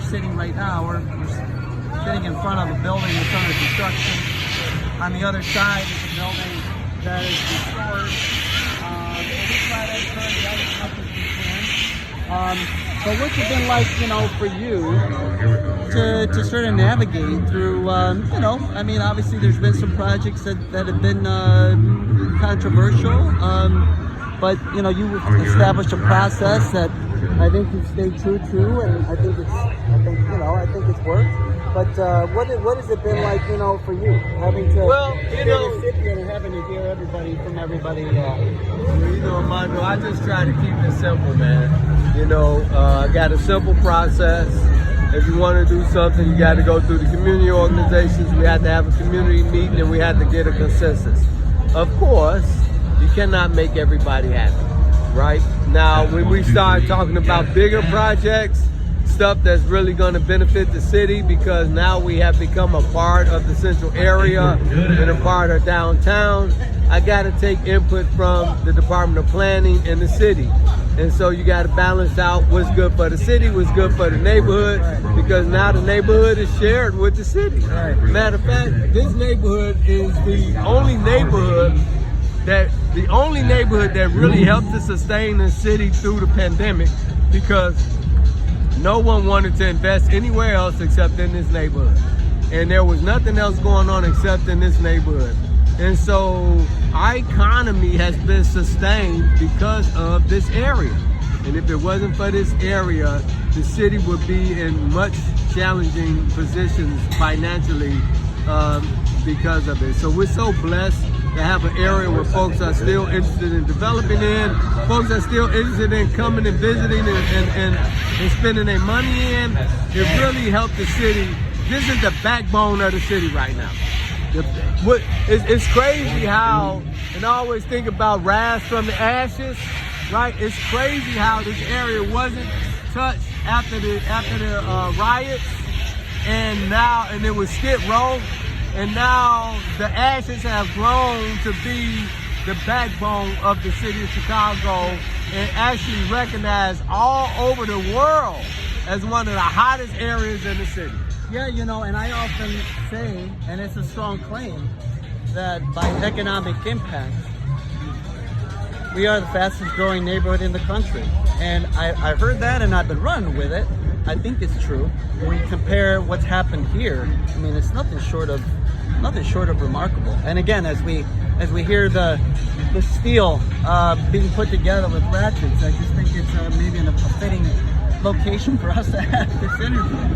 we're sitting right now, we're sitting in front of a building that's under construction. On the other side is a building that is restored. We try to encourage that as much as we can. But what's it been like, you know, for you to sort of navigate through, you know, I mean, obviously there's been some projects that have been controversial, but, you know, you've established a process that I think you've stayed true to, and I think it's worked. But what has it been like, you know, for you, having to sit here and having to hear everybody from everybody? You know, Armando, I just try to keep it simple, man. You know, I got a simple process. If you want to do something, you got to go through the community organizations. We had to have a community meeting, and we had to get a consensus. Of course, you cannot make everybody happy, right? Now, when we start talking about bigger projects, stuff that's really going to benefit the city, because now we have become a part of the central area and a part of downtown, I got to take input from the Department of Planning and the city. And so you got to balance out what's good for the city, what's good for the neighborhood, because now the neighborhood is shared with the city. Matter of fact, this neighborhood is the only neighborhood that really helped to sustain the city through the pandemic, because no one wanted to invest anywhere else except in this neighborhood. And there was nothing else going on except in this neighborhood. And so our economy has been sustained because of this area. And if it wasn't for this area, the city would be in much challenging positions financially because of it. So we're so blessed to have an area where folks are still interested in developing in, folks are still interested in coming and visiting and spending their money in. It really helped the city. This is the backbone of the city right now. It's crazy how, and I always think about rise from the ashes, right? It's crazy how this area wasn't touched after the riots, and it was skid row, and now the ashes have grown to be the backbone of the city of Chicago, and actually recognized all over the world as one of the hottest areas in the city. Yeah, you know, and I often say, and it's a strong claim, that by economic impact, we are the fastest growing neighborhood in the country. And I heard that, and I've been running with it. I think it's true. When you compare what's happened here, I mean, it's nothing short of remarkable. And again, as we hear the steel being put together with ratchets, I just think it's maybe a fitting location for us to have this interview.